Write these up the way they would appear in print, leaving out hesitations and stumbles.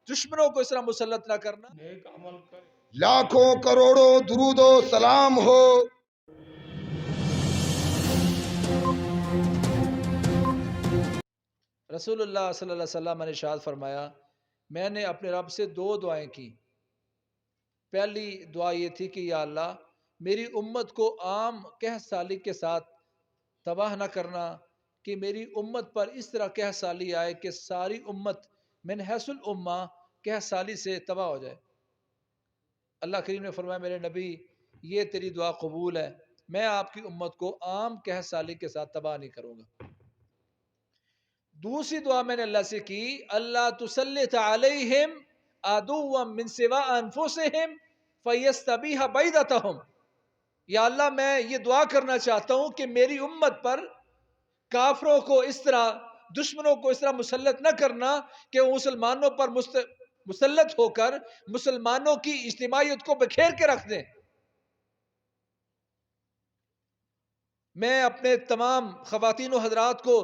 دشمنوں کو اس طرح مسلط نہ کرنا. نیک عمل کرے. لاکھوں کروڑوں درود و سلام ہو رسول اللہ صلی اللہ علیہ وسلم نے ارشاد فرمایا میں نے اپنے رب سے 2 دعائیں کی. پہلی دعا یہ تھی کہ یا اللہ میری امت کو عام قحط سالی کے ساتھ تباہ نہ کرنا کہ میری امت پر اس طرح قحط سالی آئے کہ ساری امت من حیث الامہ قحط سالی سے تباہ ہو جائے. اللہ کریم نے فرمایا میرے نبی یہ تیری دعا قبول ہے، میں آپ کی امت کو عام قحط سالی کے ساتھ تباہ نہیں کروں گا. دوسری دعا میں نے اللہ سے کی اللہ تسلط علیہم عدوا من سوا انفسہم فیستبیح بیضتہم. یا اللہ میں یہ دعا کرنا چاہتا ہوں کہ میری امت پر کافروں کو اس طرح دشمنوں کو اس طرح مسلط نہ کرنا کہ وہ مسلمانوں پر مسلط ہو کر مسلمانوں کی اجتماعیت کو بکھیر کے رکھ دیں. میں اپنے تمام خواتین و حضرات کو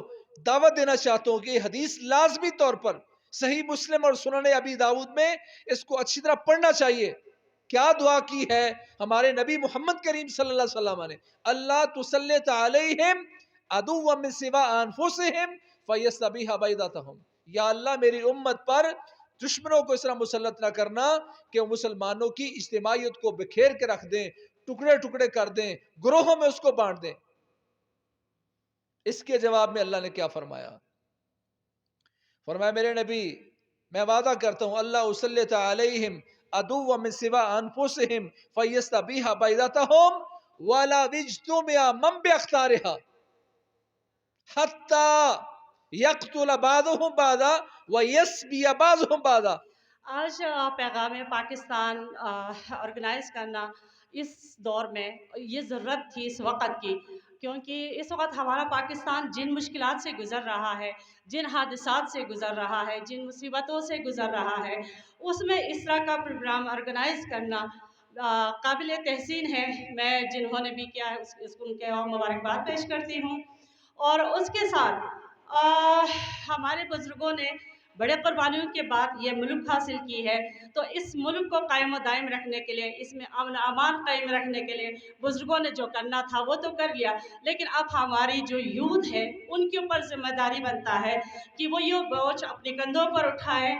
دعوت دینا چاہتا ہوں کہ یہ حدیث لازمی طور پر صحیح مسلم اور سنن ابی داؤد میں اس کو اچھی طرح پڑھنا چاہیے. کیا دعا کی ہے ہمارے نبی محمد کریم صلی اللہ علیہ وسلم نے؟ اللہ تسلط علیہم عدوا من سوا انفسہم فیستبیح بیضتہم. یا اللہ میری امت پر دشمنوں کو اس طرح مسلط نہ کرنا کہ وہ مسلمانوں کی اجتماعیت کو بکھیر کے رکھ دیں، ٹکڑے ٹکڑے کر دیں، گروہوں میں اس کو بانٹ دیں. اس کے جواب میں اللہ نے کیا فرمایا؟ فرمایا میرے نبی میں وعدہ کرتا ہوں اللہ اسلط علیہم عدوا من سوا انفسہم فیستبیح بیضتہم ولا یجتمع من باختارها حتی یقتل بعضهم بعضا ویسبی بعضهم بعضا. آج پیغام پاکستان آرگنائز کرنا اس دور میں یہ ضرورت تھی اس وقت کی، کیونکہ اس وقت ہمارا پاکستان جن مشکلات سے گزر رہا ہے، جن حادثات سے گزر رہا ہے، جن مصیبتوں سے گزر رہا ہے، اس میں اس طرح کا پروگرام آرگنائز کرنا قابل تحسین ہے. میں جنہوں نے بھی کیا ہے اس کو ان کے مبارکباد پیش کرتی ہوں. اور اس کے ساتھ ہمارے بزرگوں نے بڑے قربانیوں کے بعد یہ ملک حاصل کی ہے، تو اس ملک کو قائم و دائم رکھنے کے لیے، اس میں امن امان قائم رکھنے کے لیے بزرگوں نے جو کرنا تھا وہ تو کر لیا، لیکن اب ہماری جو یوتھ ہے ان کے اوپر ذمہ داری بنتا ہے کہ وہ یہ بوجھ اپنے کندھوں پر اٹھائے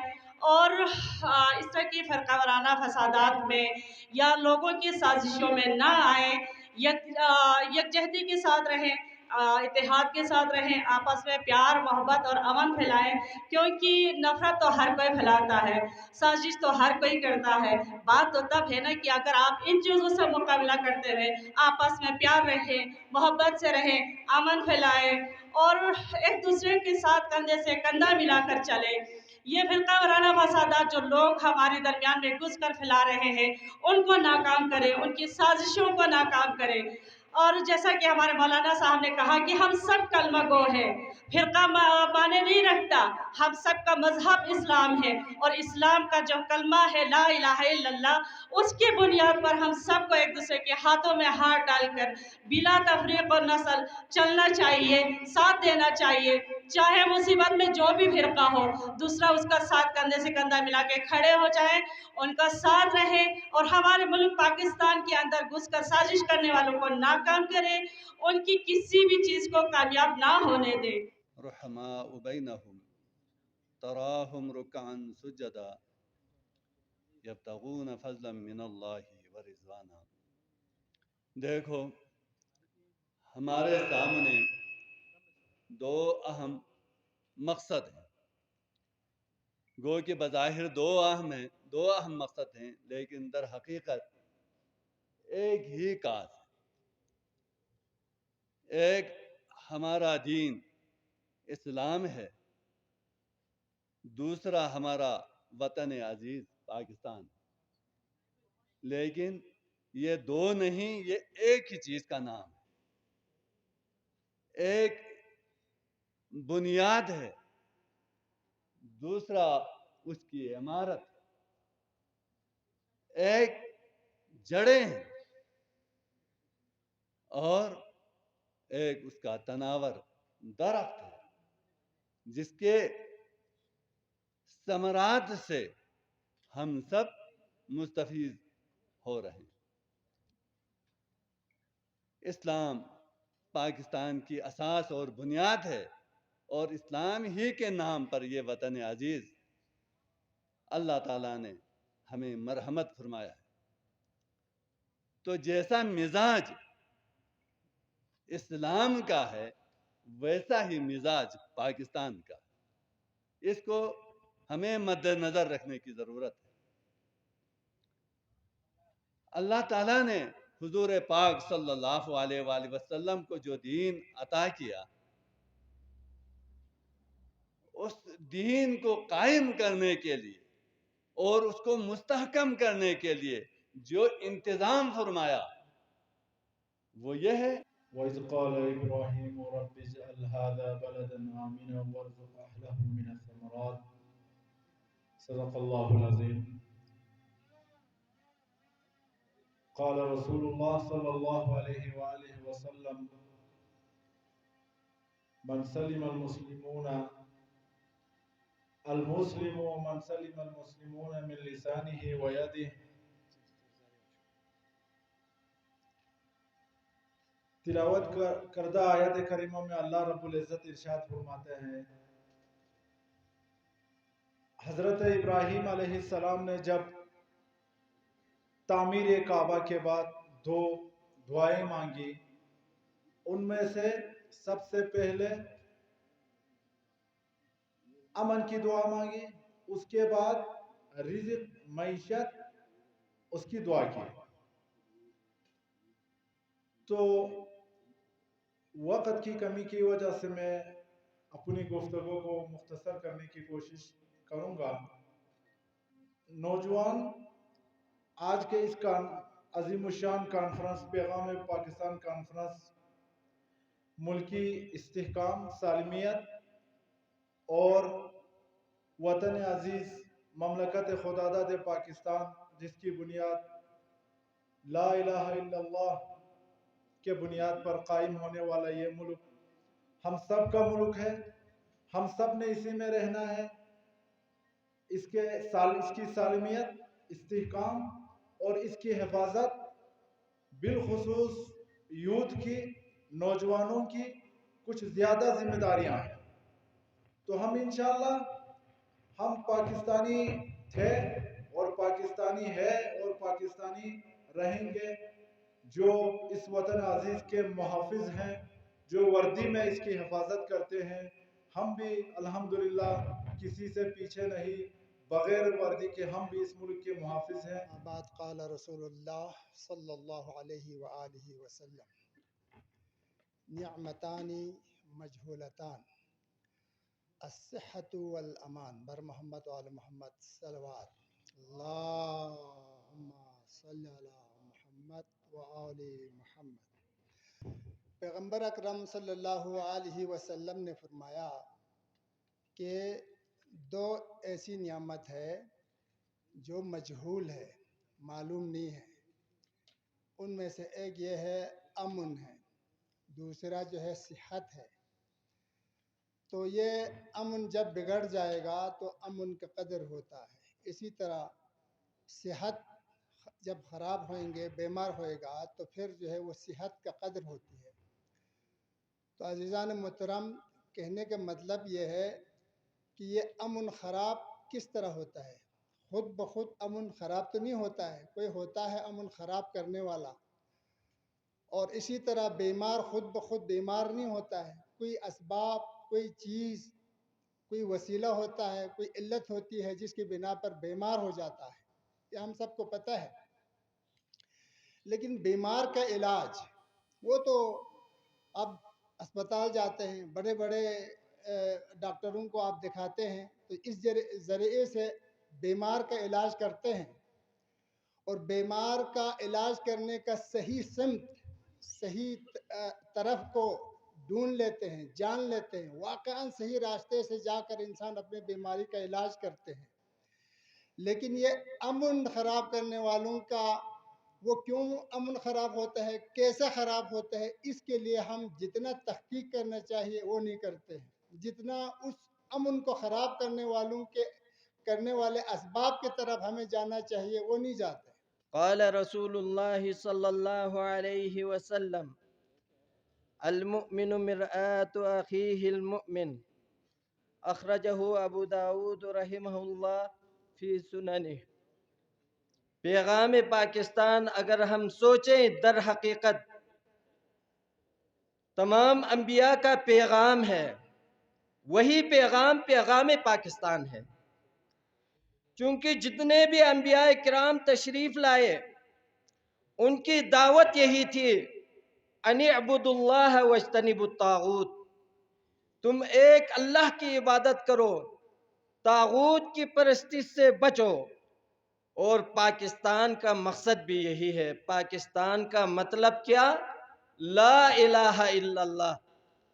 اور اس طرح کی فرقہ وارانہ فسادات میں یا لوگوں کی سازشوں میں نہ آئیں، یکجہتی کے ساتھ رہیں، اتحاد کے ساتھ رہیں، آپس میں پیار محبت اور امن پھیلائیں، کیونکہ نفرت تو ہر کوئی پھیلاتا ہے، سازش تو ہر کوئی کرتا ہے. بات تو تب ہے نا کہ اگر آپ ان چیزوں سے مقابلہ کرتے ہوئے آپس میں پیار رہیں، محبت سے رہیں، امن پھیلائیں اور ایک دوسرے کے ساتھ کندھے سے کندھا ملا کر چلیں. یہ فرقہ وارانہ فسادات جو لوگ ہمارے درمیان میں گھس کر پھیلا رہے ہیں ان کو ناکام کریں، ان کی سازشوں کو ناکام کریں. اور جیسا کہ ہمارے مولانا صاحب نے کہا کہ ہم سب کلمہ گو ہیں، فرقہ معنی نہیں رکھتا، ہم سب کا مذہب اسلام ہے اور اسلام کا جو کلمہ ہے لا الہ الا اللہ، اس کی بنیاد پر ہم سب کو ایک دوسرے کے ہاتھوں میں ہاتھ ڈال کر بلا تفریق و نسل چلنا چاہیے، ساتھ دینا چاہیے. چاہے مصیبت میں جو بھی فرقہ ہو دوسرا اس کا ساتھ کندھے سے کندھا ملا کے کھڑے ہو جائیں، ان کا ساتھ رہے اور ہمارے ملک پاکستان کے اندر گھس کر سازش کرنے والوں کو ناکام کرے، ان کی کسی بھی چیز کو کامیاب نہ ہونے دے. رحماء بینہم تراہم رکعا سجدا یبتغون فضلا من اللہ ورضوانا. دیکھو ہمارے سامنے 2 اہم مقصد ہیں، گو کہ بظاہر 2 اہم مقصد ہیں، لیکن در حقیقت ایک ہی کاز ہے. ایک ہمارا دین اسلام ہے، دوسرا ہمارا وطن عزیز پاکستان. لیکن یہ 2 نہیں، یہ ایک ہی چیز کا نام ہے، ایک بنیاد ہے، دوسرا اس کی عمارت، ایک جڑیں ہیں اور ایک اس کا تناور درخت ہے جس کے ثمرات سے ہم سب مستفید ہو رہے ہیں۔ اسلام پاکستان کی اساس اور بنیاد ہے، اور اسلام ہی کے نام پر یہ وطن عزیز اللہ تعالیٰ نے ہمیں مرحمت فرمایا ہے۔ تو جیسا مزاج اسلام کا ہے ویسا ہی مزاج پاکستان کا ہے۔ اس کو ہمیں مد نظر رکھنے کی ضرورت ہے۔ اللہ تعالیٰ نے حضور پاک صلی اللہ علیہ وآلہ وسلم کو جو دین عطا کیا، اس دین کو قائم کرنے کے لیے اور اس کو مستحکم کرنے کے لیے جو انتظام فرمایا وہ یہ ہے وَإِذْ قَالَ إِبْرَاهِيمُ رَبِّ اجْعَلْ هَذَا بَلَدًا آمِنًا وَارْزُقْ أَهْلَهُ مِنَ الثَّمَرَاتِ صدق الله العظيم۔ قال رسول الله صلى الله عليه وآله وسلم من سلم المسلمون من سلم المسلمون من لسانه ويده۔ تلاوت کردہ آیت کریمہ میں اللہ رب العزت ارشاد فرماتے ہیں، حضرت ابراہیم علیہ السلام نے جب تعمیر کعبہ کے بعد دو دعائیں مانگی، ان میں سے سب سے پہلے امن کی دعا مانگی، اس کے بعد رزق معیشت اس کی دعا کی۔ تو وقت کی کمی کی وجہ سے میں اپنی گفتگو کو مختصر کرنے کی کوشش کروں گا۔ نوجوان آج کے اس عظیم الشان کانفرنس پیغام پاکستان کانفرنس ملکی استحکام، سالمیت اور وطن عزیز مملکت خداداد پاکستان، جس کی بنیاد لا الہ الا اللہ کے بنیاد پر قائم ہونے والا یہ ملک ہم سب کا ملک ہے، ہم سب نے اسی میں رہنا ہے۔ اس کی سالمیت، استحکام اور اس کی حفاظت بالخصوص یوتھ کی، نوجوانوں کی کچھ زیادہ ذمہ داریاں ہیں۔ تو ہم انشاءاللہ ہم پاکستانی تھے اور پاکستانی ہے اور پاکستانی رہیں گے، جو اس وطن عزیز کے محافظ ہیں، جو وردی میں اس کی حفاظت کرتے ہیں۔ ہم بھی الحمدللہ کسی سے پیچھے نہیں، بغیر وردی کے ہم بھی اس ملک کے محافظ ہیں۔ بعد قال رسول اللہ صلی اللہ علیہ وآلہ وسلم نعمتان مجہولتان الصحة والامان، بر محمد وآل محمد صلوات اللہم صلی علی محمد وآل محمد۔ پیغمبر اکرم صلی اللہ علیہ وسلم نے فرمایا کہ دو ایسی نعمت ہے جو مجہول ہے، معلوم نہیں ہے۔ ان میں سے ایک یہ ہے امن ہے، دوسرا جو ہے صحت ہے۔ تو یہ امن جب بگڑ جائے گا تو امن کا قدر ہوتا ہے، اسی طرح صحت جب خراب ہوئیں گے، بیمار ہوئے گا تو پھر جو ہے وہ صحت کا قدر ہوتی ہے۔ تو عزیزان محترم، کہنے کا مطلب یہ ہے کہ یہ امن خراب کس طرح ہوتا ہے؟ خود بخود امن خراب تو نہیں ہوتا ہے، کوئی ہوتا ہے امن خراب کرنے والا، اور اسی طرح بیمار خود بخود بیمار نہیں ہوتا ہے، کوئی اسباب، کوئی چیز، کوئی وسیلہ ہوتا ہے، کوئی علت ہوتی ہے جس کی بنا پر بیمار ہو جاتا ہے، یہ ہم سب کو پتہ ہے۔ لیکن بیمار کا علاج وہ تو اب اسپتال جاتے ہیں، بڑے بڑے ڈاکٹروں کو آپ دکھاتے ہیں تو اس ذریعے سے بیمار کا علاج کرتے ہیں، اور بیمار کا علاج کرنے کا صحیح سمت، صحیح طرف کو ڈھونڈ لیتے ہیں، جان لیتے ہیں، واقعاً صحیح راستے سے جا کر انسان اپنے بیماری کا علاج کرتے ہیں۔ لیکن یہ امن خراب کرنے والوں کا، وہ کیوں امن خراب ہوتا ہے، کیسے خراب ہوتا ہے، اس کے لیے ہم جتنا تحقیق کرنا چاہیے وہ نہیں کرتے ہیں، جتنا اس امن کو خراب کرنے والوں کے کرنے والے اسباب کی طرف ہمیں جانا چاہیے، وہ نہیں جاتے۔ قال رسول الله صلى الله عليه وسلم المؤمن مرآة أخيه المؤمن اخرجه ابو داود رحمہ اللہ فی سننہ۔ پیغام پاکستان اگر ہم سوچیں در حقیقت تمام انبیاء کا پیغام ہے، وہی پیغام پاکستان ہے، چونکہ جتنے بھی انبیاء کرام تشریف لائے ان کی دعوت یہی تھی، ان اعبدوا اللہ واجتنبوا الطاغوت، تم ایک اللہ کی عبادت کرو، طاغوت کی پرستش سے بچو۔ اور پاکستان کا مقصد بھی یہی ہے۔ پاکستان کا مطلب کیا؟ لا الہ الا اللہ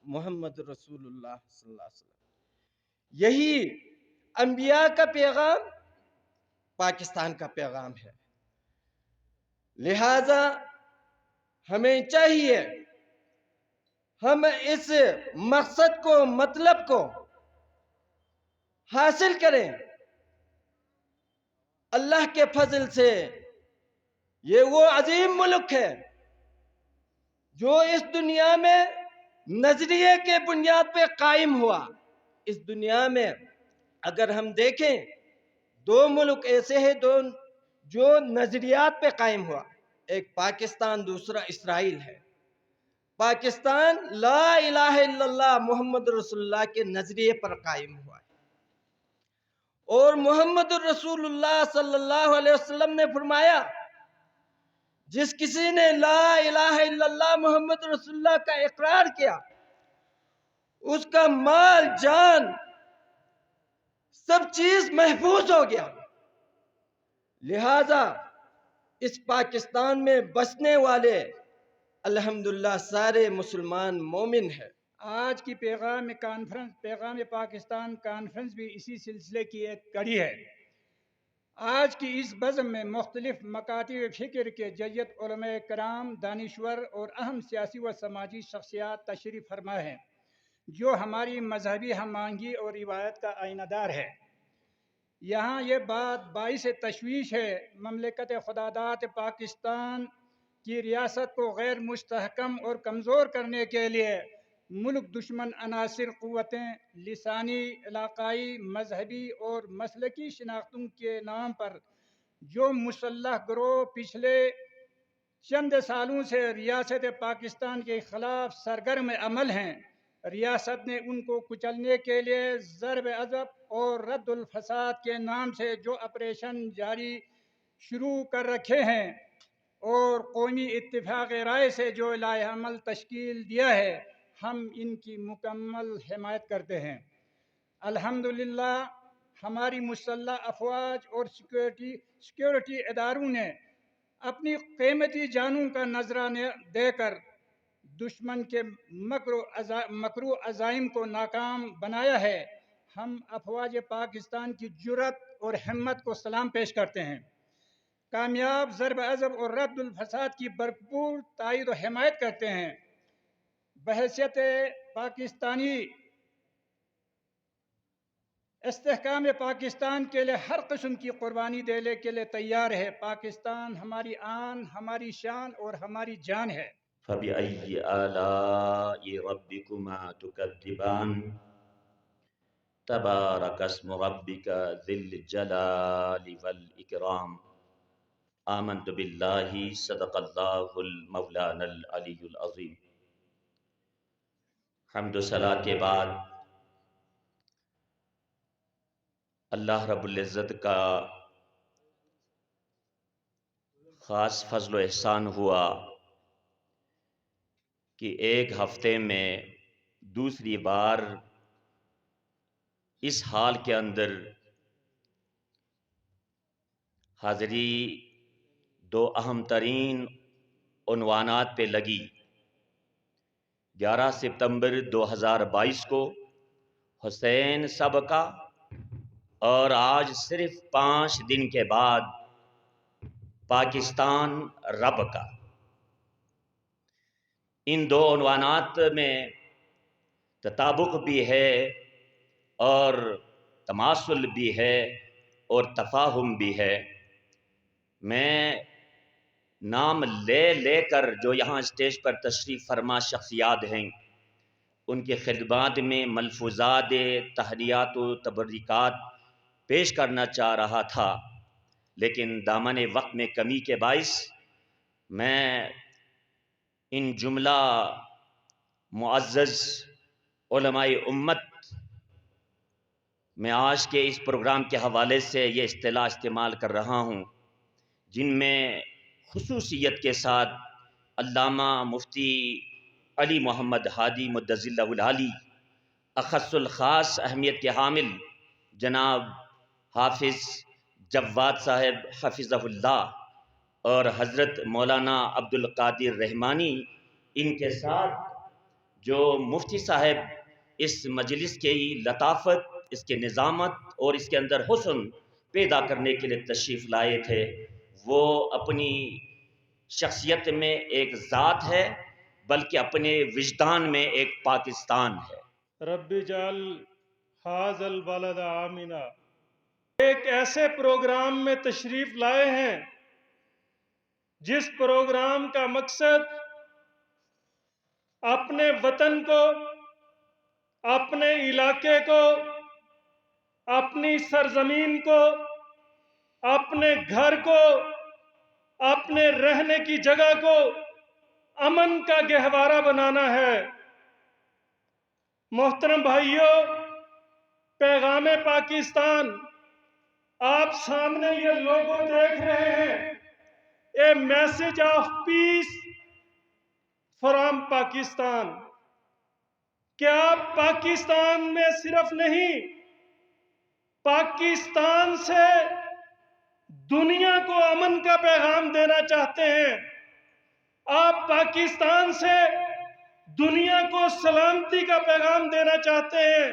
محمد رسول اللہ صلی اللہ علیہ وسلم۔ یہی انبیاء کا پیغام پاکستان کا پیغام ہے۔ لہذا ہمیں چاہیے ہم اس مقصد کو، مطلب کو حاصل کریں۔ اللہ کے فضل سے یہ وہ عظیم ملک ہے جو اس دنیا میں نظریے کے بنیاد پہ قائم ہوا۔ اس دنیا میں اگر ہم دیکھیں دو ملک ایسے ہیں جو نظریات پہ قائم ہوا، ایک پاکستان، دوسرا اسرائیل ہے۔ پاکستان لا الہ الا اللہ محمد رسول اللہ کے نظریے پر قائم ہوا ہے، اور محمد الرسول اللہ صلی اللہ علیہ وسلم نے فرمایا جس کسی نے لا الہ الا اللہ محمد رسول اللہ کا اقرار کیا، اس کا مال، جان، سب چیز محفوظ ہو گیا۔ لہذا اس پاکستان میں بسنے والے الحمدللہ سارے مسلمان مومن ہیں۔ آج کی پیغام پاکستان کانفرنس بھی اسی سلسلے کی ایک کڑی ہے۔ آج کی اس بزم میں مختلف مکاتب فکر کے جید علماء کرام، دانشور اور اہم سیاسی و سماجی شخصیات تشریف فرما ہیں، جو ہماری مذہبی ہم آہنگی اور روایت کا آئینہ دار ہے۔ یہاں یہ بات باعث تشویش ہے، مملکت خداداد پاکستان کی ریاست کو غیر مستحکم اور کمزور کرنے کے لیے ملک دشمن عناصر قوتیں لسانی، علاقائی، مذہبی اور مسلکی شناختوں کے نام پر جو مسلح گروہ پچھلے چند سالوں سے ریاست پاکستان کے خلاف سرگرم عمل ہیں، ریاست نے ان کو کچلنے کے لیے ضرب عضب اور رد الفساد کے نام سے جو آپریشن جاری شروع کر رکھے ہیں اور قومی اتفاق رائے سے جو لائحہ عمل تشکیل دیا ہے، ہم ان کی مکمل حمایت کرتے ہیں۔ الحمدللہ ہماری مسلح افواج اور سیکورٹی اداروں نے اپنی قیمتی جانوں کا نذرانہ دے کر دشمن کے مکرو عزائم کو ناکام بنایا ہے۔ ہم افواج پاکستان کی جرأت اور ہمت کو سلام پیش کرتے ہیں، کامیاب ضرب عضب اور رد الفساد کی بھرپور تائید و حمایت کرتے ہیں۔ بحیثیت پاکستانی استحکام پاکستان کے لیے ہر قسم کی قربانی دینے کے لیے تیار ہے۔ پاکستان ہماری آن، ہماری شان اور ہماری جان ہے۔ فَبِأَيِّ آلَاءِ رَبِّكُمَا تُكَذِّبَانِ تَبَارَكَ اسْمُ رَبِّكَ ذِي الْجَلَالِ وَالْإِكْرَامِ۔ آمنت باللہ صدق اللہ المولانا العلی العظیم۔ حمد و صلاۃ کے بعد اللہ رب العزت کا خاص فضل و احسان ہوا کہ ایک ہفتے میں دوسری بار اس حال کے اندر حاضری دو اہم ترین عنوانات پہ لگی۔ 11 ستمبر 2022 کو حسین سبقہ، اور آج صرف 5 دن کے بعد پاکستان رب کا۔ ان دو عنوانات میں تطابق بھی ہے اور تماثل بھی ہے، اور تفاہم بھی ہے۔ میں نام لے لے کر جو یہاں اسٹیج پر تشریف فرما شخصیات ہیں ان کے خدمات میں ملفوظات تحریات و تبریکات پیش کرنا چاہ رہا تھا، لیکن دامن وقت میں کمی کے باعث میں ان جملہ معزز علماء امت میں آج کے اس پروگرام کے حوالے سے یہ اصطلاح استعمال کر رہا ہوں، جن میں خصوصیت کے ساتھ علامہ مفتی علی محمد ہادی مدظر اللہ العالی، اخص الخاص اہمیت کے حامل جناب حافظ جواد صاحب حفظہ اللہ اور حضرت مولانا عبد القادر رحمانی، ان کے ساتھ جو مفتی صاحب اس مجلس کی لطافت، اس کے نظامت اور اس کے اندر حسن پیدا کرنے کے لیے تشریف لائے تھے، وہ اپنی شخصیت میں ایک ذات ہے بلکہ اپنے وجدان میں ایک پاکستان ہے۔ رب جعل حاذ البلد آمنا، ایک ایسے پروگرام میں تشریف لائے ہیں جس پروگرام کا مقصد اپنے وطن کو، اپنے علاقے کو، اپنی سرزمین کو، اپنے گھر کو، اپنے رہنے کی جگہ کو امن کا گہوارہ بنانا ہے۔ محترم بھائیوں، پیغام پاکستان آپ سامنے یہ لوگو دیکھ رہے ہیں، a message of peace from Pakistan. کیا پاکستان میں صرف نہیں، پاکستان سے دنیا کو امن کا پیغام دینا چاہتے ہیں؟ آپ پاکستان سے دنیا کو سلامتی کا پیغام دینا چاہتے ہیں؟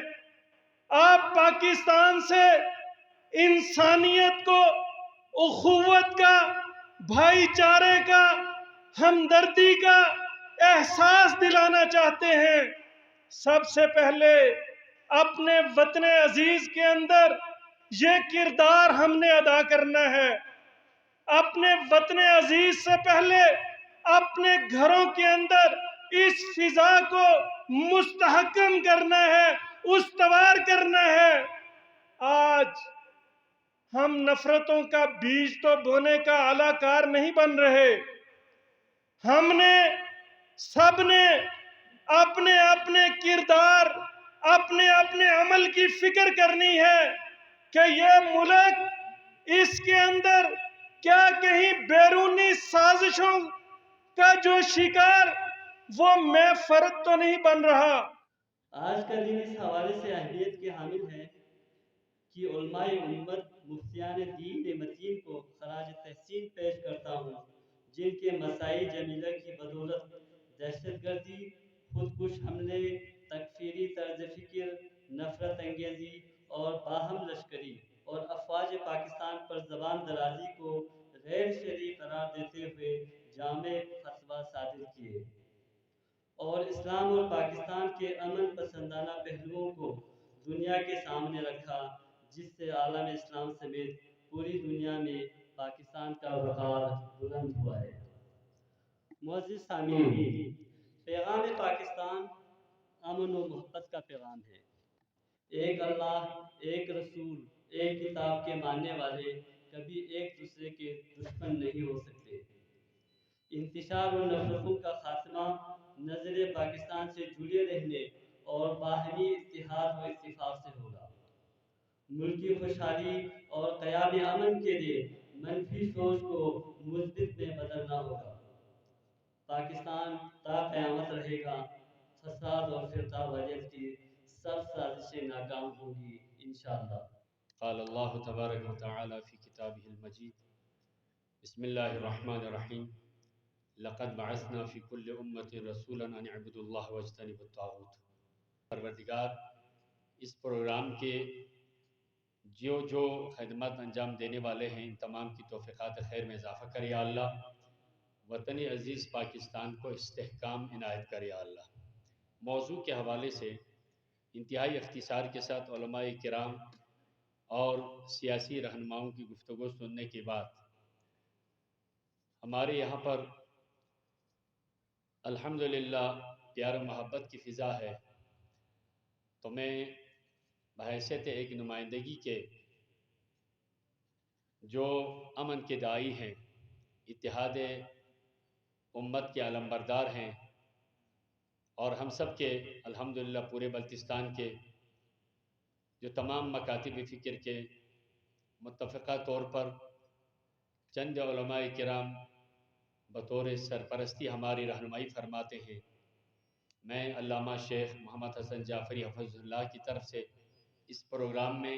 آپ پاکستان سے انسانیت کو، اخوت کا، بھائی چارے کا، ہمدردی کا احساس دلانا چاہتے ہیں؟ سب سے پہلے اپنے وطن عزیز کے اندر یہ کردار ہم نے ادا کرنا ہے۔ اپنے وطن عزیز سے پہلے اپنے گھروں کے اندر اس فضا کو مستحکم کرنا ہے، استوار کرنا ہے۔ آج ہم نفرتوں کا بیج تو بونے کا اعلی کار نہیں بن رہے۔ ہم نے سب نے اپنے اپنے کردار، اپنے اپنے عمل کی فکر کرنی ہے کہ یہ ملک، اس کے اندر کیا کہیں بیرونی سازشوں کا جو شکار وہ میں فرد تو نہیں بن رہا۔ آج کا دن اس حوالے سے اہمیت کے حامل ہے کہ علماء امت، مفتیان دین متین کو خراج تحسین پیش کرتا ہوں، جن کے مساعی جمیلہ کی بدولت دہشت گردی، خودکش حملے، تکفیری طرز فکر، نفرت انگیزی اور باہم لشکری اور افواج پاکستان پر زبان درازی کو غیر شرعی قرار دیتے ہوئے جامع فتویٰ صادر کیے اور اسلام اور پاکستان کے امن پسندانہ پہلوؤں کو دنیا کے سامنے رکھا، جس سے عالم اسلام سمیت پوری دنیا میں پاکستان کا وقار بلند ہوا ہے۔ معزز سامعین، پیغام پاکستان امن و محبت کا پیغام ہے۔ ایک اللہ، ایک رسول، ایک کتاب کے ماننے والے کبھی ایک دوسرے کے دشمن نہیں ہو سکتے۔ انتشار و نفرتوں کا خاتمہ نظر پاکستان سے جڑے رہنے اور باہمی اتحاد و اتفاق سے ہوگا۔ ملکی خوشحالی اور قیام امن کے لیے منفی سوچ کو مثبت میں بدلنا ہوگا۔ پاکستان تا قیامت رہے گا، فساد اور فرقہ واریت کی سب سازشیں ناکام ہوں گی انشاءاللہ۔ قال اللہ تبارک و تعالی فی کتابہ المجید، بسم اللہ الرحمن الرحیم، لقد بعثنا فی کل امت رسولا ان اعبدوا اللہ واجتنبوا الطاغوت۔ پروردگار اس پروگرام کے جو خدمات انجام دینے والے ہیں، ان تمام کی توفیقات خیر میں اضافہ کر یا اللہ۔ وطن عزیز پاکستان کو استحکام عنایت کر یا اللہ۔ موضوع کے حوالے سے انتہائی اختصار کے ساتھ علماء کرام اور سیاسی رہنماؤں کی گفتگو سننے کے بعد ہمارے یہاں پر الحمدللہ پیار و محبت کی فضا ہے، تو میں بحیثیت ایک نمائندگی کے جو امن کے داعی ہیں، اتحاد امت کے علمبردار ہیں، اور ہم سب کے الحمدللہ پورے بلتستان کے جو تمام مکاتب فکر کے متفقہ طور پر چند علماء کرام بطور سرپرستی ہماری رہنمائی فرماتے ہیں، میں علامہ شیخ محمد حسن جعفری حفظ اللہ کی طرف سے اس پروگرام میں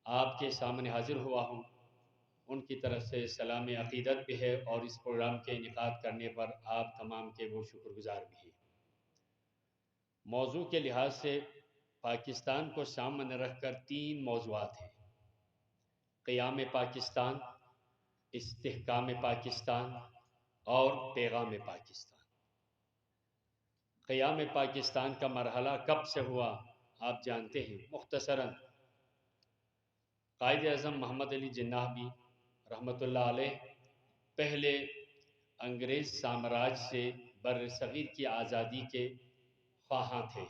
آپ کے سامنے حاضر ہوا ہوں۔ ان کی طرف سے سلام عقیدت بھی ہے اور اس پروگرام کے انعقاد کرنے پر آپ تمام کے وہ شکر گزار بھی ہیں۔ موضوع کے لحاظ سے پاکستان کو سامنے رکھ کر 3 موضوعات ہیں: قیام پاکستان، استحکام پاکستان اور پیغام پاکستان۔ قیام پاکستان کا مرحلہ کب سے ہوا آپ جانتے ہیں۔ مختصراً قائد اعظم محمد علی جناح بھی رحمۃ اللہ علیہ پہلے انگریز سامراج سے بر صغیر کی آزادی کے خواہاں تھے۔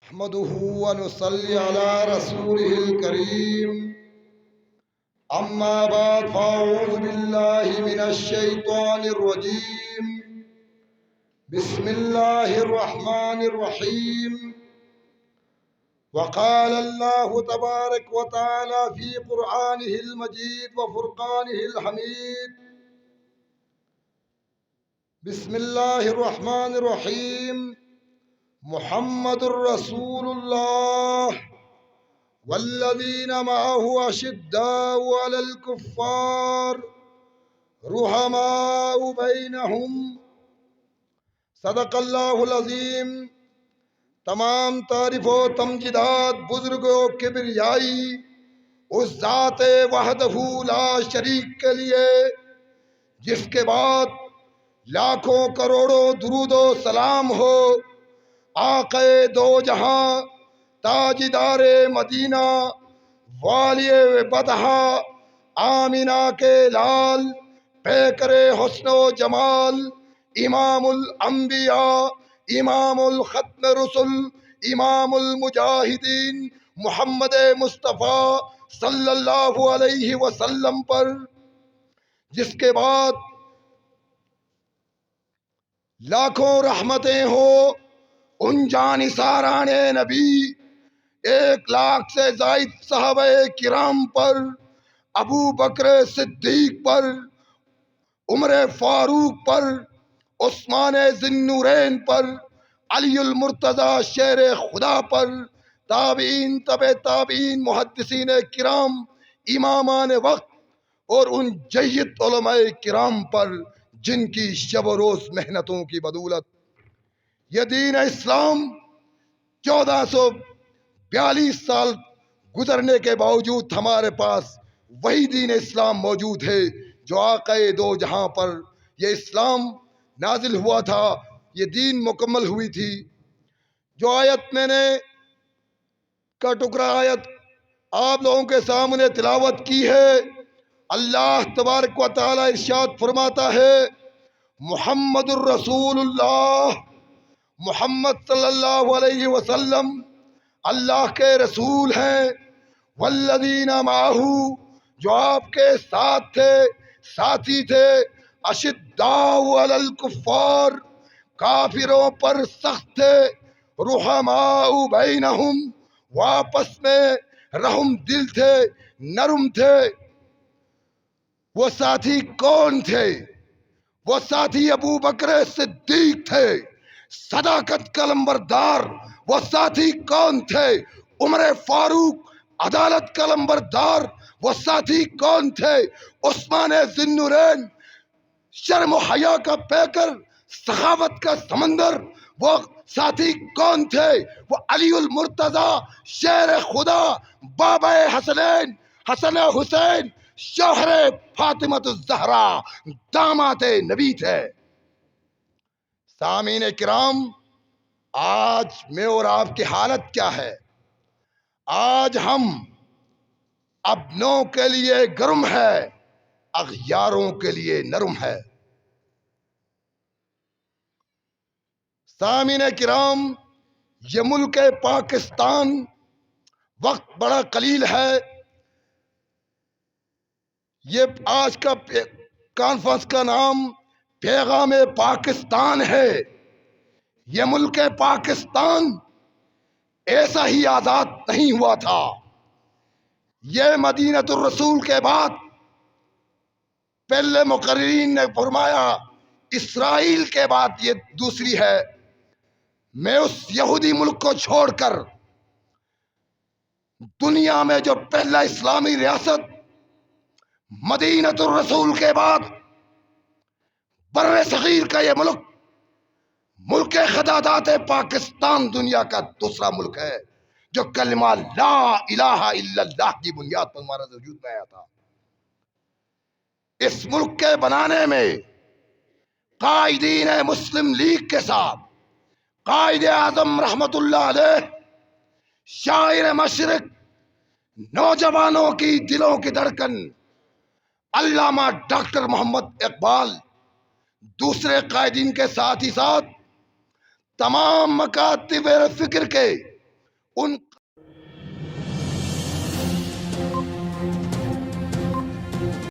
نحمده ونصلي على رسوله الكريم أما بعد فأعوذ بالله من الشيطان الرجيم بسم الله الرحمن الرحيم وقال الله تبارك وتعالى في قرآنه المجيد وفرقانه الحميد بسم الله الرحمن الرحيم محمد رسول الله والذين معه أشداء على الكفار رحماء بينهم صدق اللہ العظیم۔ تمام تعریف و تمجیدات بزرگ و کبریائی اس ذات وحدہ لا شریک کے لیے، جس کے بعد لاکھوں کروڑوں درود و سلام ہو آقا دو جہاں تاجدار مدینہ والی بدہا آمینہ کے لال پیکر حسن و جمال امام الانبیاء امام الختم رسل امام المجاہدین محمد مصطفیٰ صلی اللہ علیہ وسلم پر، جس کے بعد لاکھوں رحمتیں ہو ان جانثاران نبی 1,00,000 سے زائد صحابہ کرام پر، ابو بکر صدیق پر، عمر فاروق پر، عثمان ذی النورین پر، علی المرتضی شیر خدا پر، تابعین تبع تابعین محدثین کرام امامان وقت اور ان جید علماء کرام پر جن کی شب و روز محنتوں کی بدولت یہ دین اسلام 1442 سال گزرنے کے باوجود ہمارے پاس وہی دین اسلام موجود ہے جو آقا دو جہاں پر یہ اسلام نازل ہوا تھا، یہ دین مکمل ہوئی تھی۔ جو آیت میں نے کا ٹکڑا آیت آپ لوگوں کے سامنے تلاوت کی ہے، اللہ تبارک و تعالی ارشاد فرماتا ہے محمد الرسول اللہ، محمد صلی اللہ علیہ وسلم اللہ کے رسول ہیں، والذین معہ جو آپ کے ساتھ تھے، ساتھی تھے، اشداء علی الکفار کافروں پر سخت تھے، رحماء بینہم وہ آپس میں رحم دل تھے، نرم تھے۔ وہ ساتھی کون تھے؟ وہ ساتھی ابو بکر صدیق تھے، صداقت کا لمبردار۔ وہ ساتھی کون تھے؟ عمر فاروق، عدالت کا لمبردار۔ وہ ساتھی کون تھے؟ عثمان ذی النورین، شرم و حیا کا پیکر، سخاوت کا سمندر۔ وہ ساتھی کون تھے؟ وہ علی المرتضی شیر خدا، بابا حسنین، حسن حسین، شوہر فاطمۃ الزہرا، داماد نبی تھے۔ سامعین کرام، آج میں اور آپ کی حالت کیا ہے؟ آج ہم اپنوں کے لیے گرم ہے، اغیاروں کے لیے نرم ہے۔ سامعین کرام، یہ ملک پاکستان، وقت بڑا قلیل ہے۔ یہ آج کا کانفرنس کا نام پیغام پاکستان ہے۔ یہ ملک پاکستان ایسا ہی آزاد نہیں ہوا تھا۔ یہ مدینۃ الرسول کے بعد پہلے مقررین نے فرمایا اسرائیل کے بعد یہ دوسری ہے۔ میں اس یہودی ملک کو چھوڑ کر دنیا میں جو پہلا اسلامی ریاست مدینۃ الرسول کے بعد بر صغیر کا یہ ملک خدادات پاکستان دنیا کا دوسرا ملک ہے جو کلمہ لا الہ الا اللہ کی بنیاد پر ہمارا وجود میں آیا تھا۔ اس ملک کے بنانے میں قائدین مسلم لیگ کے ساتھ قائد اعظم رحمت اللہ علیہ، شاعر مشرق، نوجوانوں کی دلوں کی دھڑکن علامہ ڈاکٹر محمد اقبال، دوسرے قائدین کے ساتھ ہی ساتھ تمام مکاتب فکر کے ان